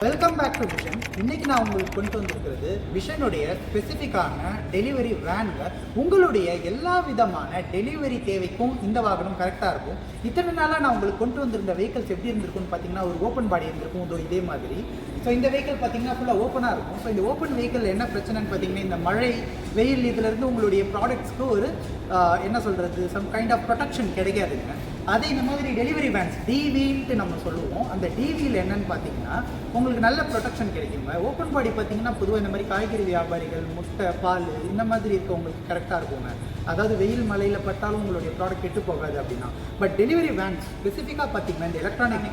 Welcome back to vision. இன்னைக்கு நான் உங்களுக்கு கொண்டு வந்திருக்கிறது விஷனுடைய ஸ்பெசிஃபிக்கான டெலிவரி வேனில் உங்களுடைய எல்லா விதமான டெலிவரி தேவைக்கும் இந்த வாகனம் கரெக்டாக இருக்கும். இத்தனை நாளாக நான் உங்களுக்கு கொண்டு வந்திருந்த வெஹிக்கல்ஸ் எப்படி இருந்திருக்கும்னு பார்த்தீங்கன்னா ஒரு ஓப்பன் பாடி இருந்திருக்கும். இதே மாதிரி ஸோ இந்த வெஹிக்கல் பார்த்தீங்கன்னா ஃபுல்லாக ஓப்பனாக இருக்கும். ஸோ இந்த ஓப்பன் வெஹிக்கல் என்ன பிரச்சனைன்னு பார்த்தீங்கன்னா இந்த மழை வெயில் இதிலேருந்து உங்களுடைய ப்ராடக்ட்ஸ்க்கு ஒரு என்ன சொல்கிறது சம் கைண்ட் ஆஃப் ப்ரொடெக்ஷன் கிடைக்காதுங்க. அதே இந்த மாதிரி டெலிவரி வேன்ஸ் டிவின்ட்டு நம்ம சொல்லுவோம். அந்த டிவியில் என்னன்னு பார்த்தீங்கன்னா உங்களுக்கு நல்ல ப்ரொடெக்ஷன் கிடைக்குங்க. ஓப்பன் பாடி பார்த்தீங்கன்னா பொதுவாக இந்த மாதிரி காய்கறி வியாபாரிகள், முட்டை, பால் இந்த மாதிரி இருக்கவங்களுக்கு கரெக்டாக இருக்குங்க. அதாவது வெயில் மழையில் பட்டாலும் உங்களுடைய ப்ராடக்ட் கெட்டு போகாது அப்படின்னா. பட் டெலிவரி வேன்ஸ் ஸ்பெசிஃபிக்காக பார்த்தீங்கன்னா இந்த எலக்ட்ரானிக்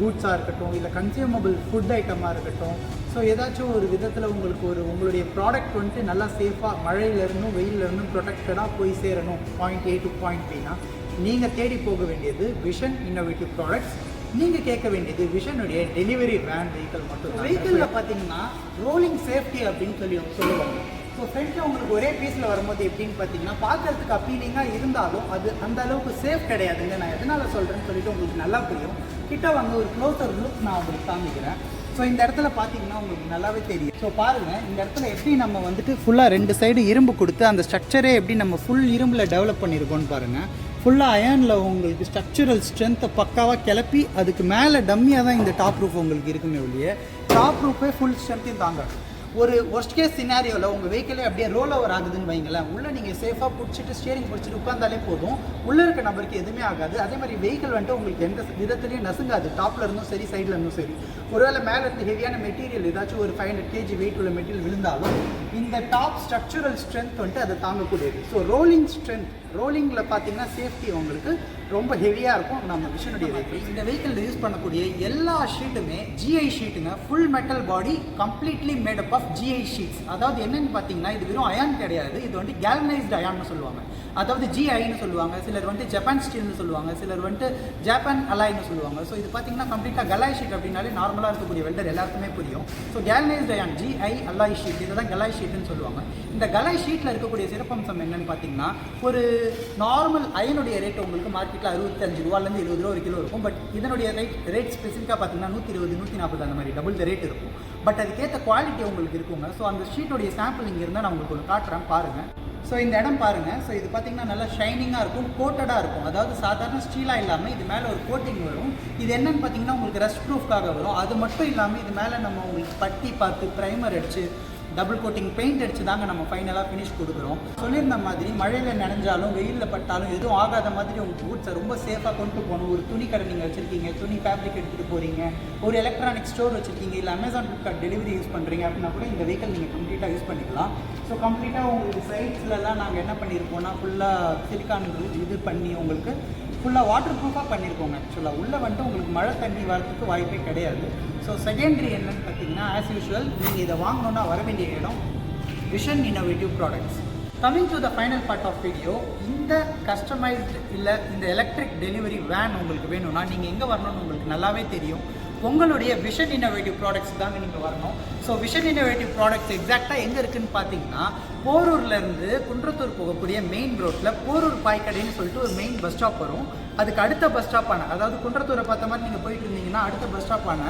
கூட்ஸாக இருக்கட்டும், இல்லை கன்சியூமபிள் ஃபுட் ஐட்டமாக இருக்கட்டும், ஸோ ஏதாச்சும் ஒரு விதத்தில் உங்களுக்கு உங்களுடைய ப்ராடக்ட் வந்துட்டு நல்லா சேஃபாக மழையிலேருந்தும் வெயிலிருந்தும் ப்ரொடெக்டடாக போய் சேரணும் பாயிண்ட் A to பாயிண்ட் Bனா நீங்கள் தேடி போக வேண்டியது விஷன் இன்னோவேட்டிவ் ப்ராடக்ட்ஸ். நீங்கள் கேட்க வேண்டியது விஷனுடைய டெலிவரி வேன் வெஹிக்கிள் மட்டும். வெஹிக்கிளில் பார்த்தீங்கன்னா ரோலிங் சேஃப்டி அப்படின்னு சொல்லுவாங்க. ஸோ ஃப்ரண்ட்டில் உங்களுக்கு ஒரே பீஸில் வரும்போது எப்படின்னு பார்த்தீங்கன்னா பார்க்கறதுக்கு அப்பீலிங்காக இருந்தாலும் அது அந்த அளவுக்கு சேஃப் கிடையாதுங்க. நான் எதனால் சொல்கிறேன்னு சொல்லிட்டு உங்களுக்கு நல்லா புரியும். கிட்ட வந்து ஒரு க்ளோசர் லுக் நான் உங்களுக்கு காமிக்கிறேன். ஸோ இந்த இடத்துல பார்த்தீங்கன்னா உங்களுக்கு நல்லாவே தெரியும். ஸோ பாருங்கள், இந்த இடத்துல எப்படி நம்ம வந்துட்டு ஃபுல்லாக ரெண்டு சைடு இரும்பு கொடுத்து அந்த ஸ்ட்ரக்சரே எப்படி நம்ம ஃபுல் இரும்பில் டெவலப் பண்ணியிருக்கோன்னு பாருங்கள். ஃபுல்லாக அயனில் உங்களுக்கு ஸ்ட்ரக்சரல் ஸ்ட்ரென்த்தை பக்காவாக கிளப்பி அதுக்கு மேலே டம்மியாக தான் இந்த டாப் ரூஃப் உங்களுக்கு இருக்குமே ஒழிய டாப் ரூஃபே ஃபுல் ஸ்ட்ரென்த்தையும் தாங்க. ஒரு ஒர்ஸ்ட் கேஸ் சினாரியோவில் உங்கள் வெஹிக்கிளே அப்படியே ரோல் ஓவர் ஆகுதுன்னு வைங்களேன், உள்ளே நீங்கள் சேஃபாக பிடிச்சிட்டு ஸ்டியரிங் பிடிச்சிட்டு உட்காந்தாலே போதும், உள்ளே இருக்க நபருக்கு எதுவுமே ஆகாது. அதே மாதிரி வெஹிக்கிள் வந்துட்டு உங்களுக்கு எந்த விதத்துலையும் நசுங்காது. டாப்பில் இருந்தும் சரி, சைடில் இருந்தும் சரி. ஒருவேளை மேலே இருந்து ஹெவியான மெட்டீரியல் ஏதாச்சும் ஒரு 500 kg வெயிட் உள்ள மெட்டீரியல் விழுந்தாலும் இந்த டாப் ஸ்ட்ரக்சரல் ஸ்ட்ரென்த் வந்துட்டு அதை தாங்கக்கூடியது. ஸோ ரோலிங் ஸ்ட்ரென்த், ரோலிங்கில் பார்த்தீங்கன்னா சேஃப்டி உங்களுக்கு ரொம்ப ஹெவியாக இருக்கும். நம்ம விஷனுடைய வெஹிக்கிள் இந்த வெஹிக்கிள் யூஸ் பண்ணக்கூடிய எல்லா ஷீட்டுமே GI ஷீட்டுங்க. Full metal body, completely made up of GI sheets. அதாவது என்னென்னு பார்த்தீங்கன்னா இது வெறும் அயான் கிடையாது, இது வந்துட்டு கேல்வனைஸ்டு அயான்னு சொல்லுவாங்க. அதாவது GIன்னு சொல்லுவாங்க, சிலர் வந்துட்டு ஜப்பான் ஸ்டீல்னு சொல்லுவாங்க, சிலர் வந்துட்டு ஜப்பான் அலாய்னு சொல்லுவாங்க. ஸோ இது பார்த்தீங்கன்னா கம்ப்ளீட்டாக கலாய் ஷீட் அப்படின்னாலே நார்மலாக இருக்கக்கூடிய வெல்டர் எல்லாருக்குமே புரியும். So galvanised iron GI alloy sheet, இதை தான் கலாய் ஷீட்டுன்னு சொல்லுவாங்க. இந்த கலாய் ஷீட்டில் இருக்கக்கூடிய சிறப்பம்சம் என்னென்னு பார்த்தீங்கன்னா ஒரு நார்மல் அயனுடைய ரேட் உங்களுக்கு மார்க்கெட்டில் 65 ரூபாலேருந்து 70 ரூபா ஒரு கிலோ இருக்கும். பட் இதனுடைய ரேட் ஸ்பெசிஃபிக்காக பார்த்தீங்கன்னா 120, 140 அந்த மாதிரி டபுள் த ரேட் இருக்கும். பட் அதுக்கேற்ற குவாலிட்டி உங்களுக்கு இருக்குங்க. ஸோ அந்த ஷீட்டோடைய சாம்பிள் இங்கே இருந்தால் நான் உங்களுக்கு ஒன்று காட்டுறேன் பாருங்கள். ஸோ இந்த இடம் பாருங்கள். ஸோ இது பார்த்திங்கன்னா நல்லா ஷைனிங்காக இருக்கும், கோட்டடாக இருக்கும். அதாவது சாதாரண ஸ்டீலாக இல்லாமல் இது மேலே ஒரு கோட்டிங் வரும். இது என்னென்னு பார்த்தீங்கன்னா உங்களுக்கு ரஸ்ட் ப்ரூஃப்காக வரும். அது மட்டும் இல்லாமல் இது மேலே நம்ம உங்களுக்கு பட்டி பார்த்து ப்ரைமர் அடித்து டபுள் கோட்டிங் பெயிண்ட் அடிச்சு தாங்க நம்ம ஃபைனலாக ஃபினிஷ் கொடுக்குறோம். சொல்லியிருந்த மாதிரி மழையில் நனைஞ்சாலும் வெயிலில் பட்டாலும் எதுவும் ஆகாத மாதிரி உங்கள் பூட்ஸை ரொம்ப சேஃபாக கொண்டு போகணும். ஒரு துணி கடை நீங்கள் வச்சுருக்கீங்க, துணி ஃபேப்ரிக் எடுத்துகிட்டு போகிறீங்க, ஒரு எலக்ட்ரானிக் ஸ்டோர் வச்சுருக்கீங்க, இல்லை அமேசான் ஃப்ளிப்கார்ட் டெலிவரி யூஸ் பண்ணுறீங்க அப்படின்னா கூட இந்த வெஹிக்கிள் நீங்கள் கம்ப்ளீட்டாக யூஸ் பண்ணிக்கலாம். ஸோ கம்ப்ளீட்டாக உங்களுக்கு சைட்ஸ்லலாம் நாங்கள் என்ன பண்ணியிருக்கோம்னா ஃபுல்லாக சிலிக்கான் இது பண்ணி உங்களுக்கு ஃபுல்லாக வாட்டர் ப்ரூஃபாக பண்ணியிருக்கோங்க. ஆக்சுவலாக உள்ளே வந்துட்டு உங்களுக்கு மழை தண்ணி வரதுக்கு வாய்ப்பே கிடையாது. ஸோ செகண்டரி என்னன்னு பார்த்தீங்கன்னா ஆஸ் யூஷுவல் நீங்கள் இதை வாங்கணுன்னா வர வேண்டிய இடம் Vision Innovative Products. Coming to the final part of video, இந்த கஸ்டமைஸ்டு இல்லை இந்த எலக்ட்ரிக் டெலிவரி வேன் உங்களுக்கு வேணும்னா நீங்கள் எங்கே வரணும்னு உங்களுக்கு நல்லாவே தெரியும். உங்களுடைய விஷன் இன்னோவேட்டிவ் ப்ராடக்ட்ஸ் தாங்க நீங்கள் வரணும். ஸோ விஷன் இன்னோவேட்டிவ் ப்ராடக்ட்ஸ் எக்ஸாக்டாக எங்கே இருக்குதுன்னு பார்த்தீங்கன்னா போரூர்லேருந்து குன்றத்தூர் போகக்கூடிய மெயின் ரோட்டில் போரூர் பாய்க்கடைன்னு சொல்லிட்டு ஒரு மெயின் பஸ் ஸ்டாப் வரும். அதுக்கு அடுத்த பஸ் ஸ்டாப்பான, அதாவது குன்றத்தூரை பார்த்த மாதிரி நீங்கள் போயிட்டு இருந்தீங்கன்னா அடுத்த பஸ் ஸ்டாப்பான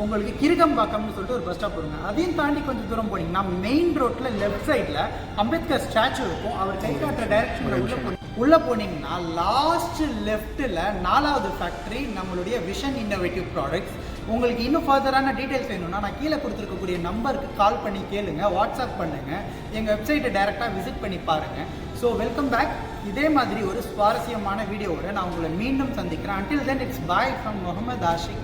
உங்களுக்கு கிருகம்பாக்கம்னு சொல்லிட்டு ஒரு பஸ் ஸ்டாப் வருங்க. அதையும் தாண்டி கொஞ்சம் தூரம் போனீங்கன்னா மெயின் ரோட்டில் லெஃப்ட் சைடில் அம்பேத்கர் ஸ்டாச்சு இருக்கும். அவர் கை காட்டுற டைரக்ஷனில் உள்ளே போனீங்கன்னா லாஸ்ட் லெஃப்ட்டில் 4வது ஃபேக்ட்ரி நம்மளுடைய விஷன் இன்னோவேட்டிவ் ப்ராடக்ட்ஸ். உங்களுக்கு இன்னும் ஃபர்தரான டீட்டெயில்ஸ் வேணும்னா நான் கீழே கொடுத்துருக்கக்கூடிய நம்பருக்கு கால் பண்ணி கேளுங்க, வாட்ஸ்அப் பண்ணுங்கள், எங்கள் வெப்சைட்டை டைரெக்டாக விசிட் பண்ணி பாருங்கள். So welcome back. இதே மாதிரி ஒரு சுவாரஸ்யமான வீடியோவோட நான் உங்களை மீண்டும் சந்திக்கிறேன். Until then, it's bye from Muhammad Ashik.